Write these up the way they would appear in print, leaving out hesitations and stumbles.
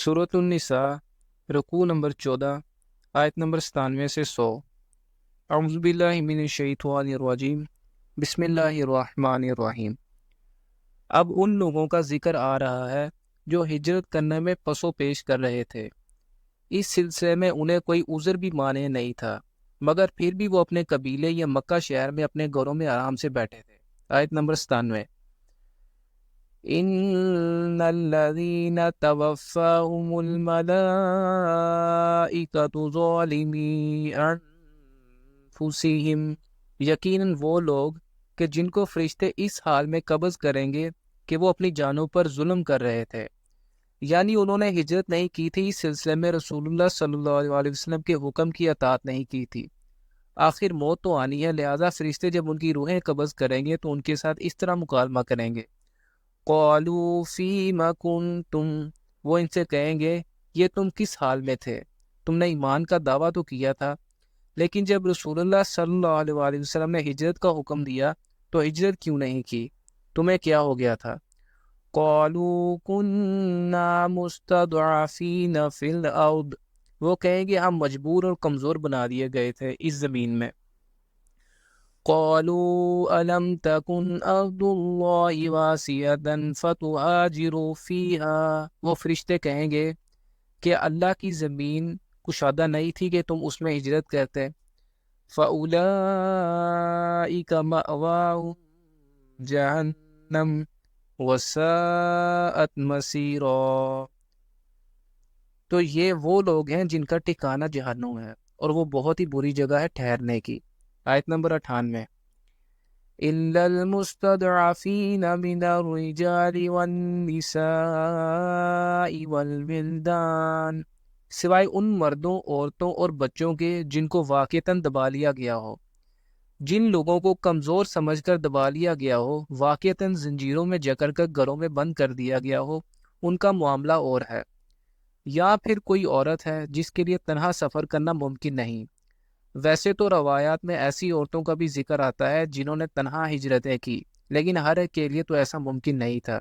سورۃ النساء رکوع نمبر 14 آیت نمبر 97 سے 100۔ اعوذ باللہ من الشیطان الرجیم، بسم اللہ الرحمن الرحیم۔ اب ان لوگوں کا ذکر آ رہا ہے جو ہجرت کرنے میں پسو پیش کر رہے تھے۔ اس سلسلے میں انہیں کوئی عذر بھی مانع نہیں تھا، مگر پھر بھی وہ اپنے قبیلے یا مکہ شہر میں اپنے گھروں میں آرام سے بیٹھے تھے۔ آیت نمبر 97۔ ان الذين توفاهم الملائكة ظالمي انفسهم، یقیناً وہ لوگ کہ جن کو فرشتے اس حال میں قبض کریں گے کہ وہ اپنی جانوں پر ظلم کر رہے تھے، یعنی انہوں نے ہجرت نہیں کی تھی، اس سلسلے میں رسول اللہ صلی اللہ علیہ وسلم کے حکم کی اطاعت نہیں کی تھی۔ آخر موت تو آنی ہے، لہذا فرشتے جب ان کی روحیں قبض کریں گے تو ان کے ساتھ اس طرح مکالمہ کریں گے، قالوا فیما کنتم، وہ ان سے کہیں گے یہ تم کس حال میں تھے؟ تم نے ایمان کا دعویٰ تو کیا تھا، لیکن جب رسول اللہ صلی اللہ علیہ وسلم نے ہجرت کا حکم دیا تو ہجرت کیوں نہیں کی؟ تمہیں کیا ہو گیا تھا؟ قالوا کننا مستضعفین فی الارض، وہ کہیں گے ہم مجبور اور کمزور بنا دیے گئے تھے اس زمین میں۔ قالوا ألم تكن أرض الله واسعة فتهاجروا فيها، وہ فرشتے کہیں گے کہ اللہ کی زمین کشادہ نہیں تھی کہ تم اس میں ہجرت کرتے۔ فأولئك مأواهم جہنم وساءت مصیرا، تو یہ وہ لوگ ہیں جن کا ٹھکانہ جہنم ہے اور وہ بہت ہی بری جگہ ہے ٹھہرنے کی۔ آیت نمبر 98۔ إِلَّا الْمُسْتَضْعَفِينَ مِنَ الرِّجَالِ وَالنِّسَاءِ وَالْوِلْدَانِ، سوائے ان مردوں، عورتوں اور بچوں کے جن کو واقعتاً دبا لیا گیا ہو، جن لوگوں کو کمزور سمجھ کر دبا لیا گیا ہو، واقعتاً زنجیروں میں جکڑ کر گھروں میں بند کر دیا گیا ہو، ان کا معاملہ اور ہے۔ یا پھر کوئی عورت ہے جس کے لیے تنہا سفر کرنا ممکن نہیں۔ ویسے تو روایات میں ایسی عورتوں کا بھی ذکر آتا ہے جنہوں نے تنہا ہجرتیں کی، لیکن ہر ایک کے لیے تو ایسا ممکن نہیں تھا۔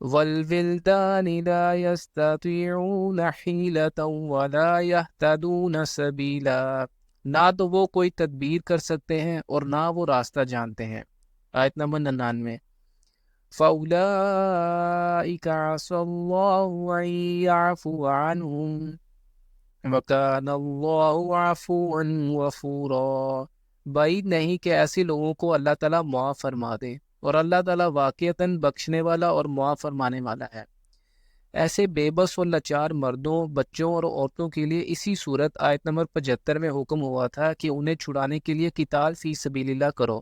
وَالْوِلْدَانِ لَا يَسْتَطِيعُونَ حِيلَةً وَلَا يَهْتَدُونَ سَبِيلًا، نہ تو وہ کوئی تدبیر کر سکتے ہیں اور نہ وہ راستہ جانتے ہیں۔ آیت نمبر 99۔ فَأُولَئِكَ عَسَى اللَّهُ أَن يَعْفُوَ عَنْهُمْ وَكَانَ اللَّهُ عَفُوًّا غَفُورًا، بعید نہیں کہ ایسے لوگوں کو اللہ تعالیٰ معاف فرما دے، اور اللہ تعالیٰ واقعتاً بخشنے والا اور معاف فرمانے والا ہے۔ ایسے بے بس اور لاچار مردوں، بچوں اور عورتوں کے لیے اسی صورت آیت نمبر 75 میں حکم ہوا تھا کہ انہیں چھڑانے کے لیے قتال فی سبیل اللہ کرو،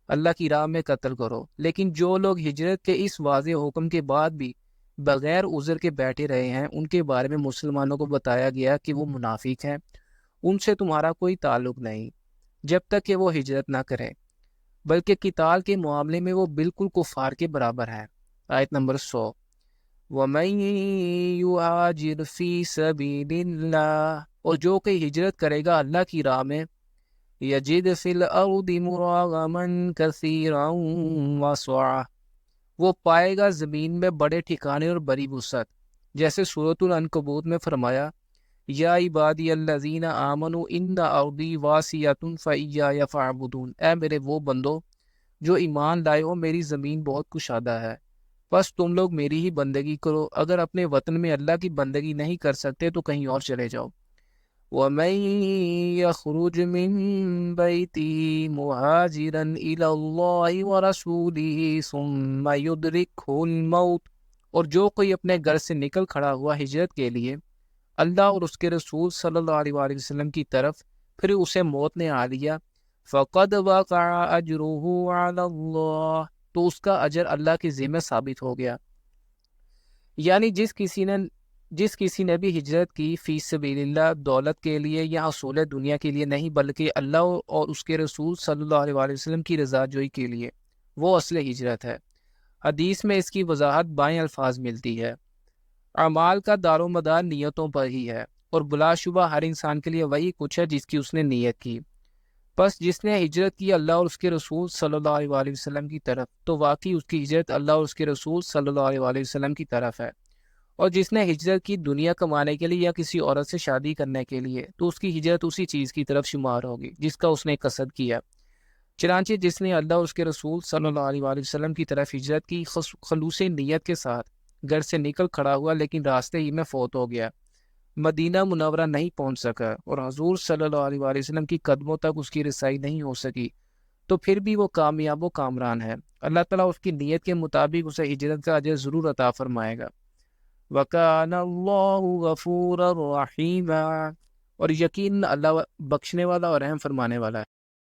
اللہ کی راہ میں قتل کرو۔ لیکن جو لوگ ہجرت کے اس واضح حکم کے بعد بھی بغیر عذر کے بیٹھے رہے ہیں، ان کے بارے میں مسلمانوں کو بتایا گیا کہ وہ منافق ہیں، ان سے تمہارا کوئی تعلق نہیں جب تک کہ وہ ہجرت نہ کریں، بلکہ قتال کے معاملے میں وہ بالکل کفار کے برابر ہیں۔ آیت نمبر 100۔ وَمَن يُهَاجِرْ فِي سَبِيلِ اللَّهِ، اور جو کہ ہجرت کرے گا اللہ کی راہ میں، يَجِدْ فِي الْأَرْضِ مُرَاغَمًا كَثِيرًا وَسَعَةً، وہ پائے گا زمین میں بڑے ٹھکانے اور بڑی وسعت، جیسے سورۃ العنکبوت میں فرمایا یا عبادی الذین آمنوا ان ارضی واسعۃ فإیایا فاعبدون، اے میرے وہ بندو جو ایمان لائے ہو، میری زمین بہت کشادہ ہے، بس تم لوگ میری ہی بندگی کرو، اگر اپنے وطن میں اللہ کی بندگی نہیں کر سکتے تو کہیں اور چلے جاؤ۔ وَمَن يَخْرُجْ مِن بَيْتِهِ مُهَاجِرًا إِلَى اللَّهِ وَرَسُولِهِ ثُمَّ يُدْرِكْهُ الْمَوْتُ، اور جو کوئی اپنے گھر سے نکل کھڑا ہوا ہجرت کے لیے اللہ اور اس کے رسول صلی اللہ علیہ وسلم کی طرف، پھر اسے موت نے آ لیا، فَقَدْ وَقَعَ أَجْرُهُ عَلَى اللَّهِ، تو اس کا اجر اللہ کے ذمہ ثابت ہو گیا۔ یعنی جس کسی نے بھی ہجرت کی فی سبیل اللہ، دولت کے لیے یا حصول دنیا کے لیے نہیں، بلکہ اللہ اور اس کے رسول صلی اللہ علیہ وسلم کی رضا جوئی کے لیے، وہ اصل ہجرت ہے۔ حدیث میں اس کی وضاحت بائیں الفاظ ملتی ہے، اعمال کا دار و مدار نیتوں پر ہی ہے، اور بلا شبہ ہر انسان کے لیے وہی کچھ ہے جس کی اس نے نیت کی۔ بس جس نے ہجرت کی اللہ اور اس کے رسول صلی اللہ علیہ وسلم کی طرف، تو واقعی اس کی ہجرت اللہ اور اس کے رسول صلی اللہ علیہ وسلم کی طرف ہے، اور جس نے ہجرت کی دنیا کمانے کے لیے یا کسی عورت سے شادی کرنے کے لیے تو اس کی ہجرت اسی چیز کی طرف شمار ہوگی جس کا اس نے قصد کیا۔ چنانچہ جس نے اللہ اور اس کے رسول صلی اللہ علیہ وآلہ وسلم کی طرف ہجرت کی خلوص نیت کے ساتھ گھر سے نکل کھڑا ہوا لیکن راستے ہی میں فوت ہو گیا، مدینہ منورہ نہیں پہنچ سکا اور حضور صلی اللہ علیہ وآلہ وسلم کی قدموں تک اس کی رسائی نہیں ہو سکی، تو پھر بھی وہ کامیاب و کامران ہے۔ اللہ تعالیٰ اس کی نیت کے مطابق اسے ہجرت کا اجر ضرور عطا فرمائے گا۔ وَكَانَ اللَّهُ غَفُورًا رَحِيمًا، اور یقین اللہ بخشنے والا اور رحم فرمانے والا ہے۔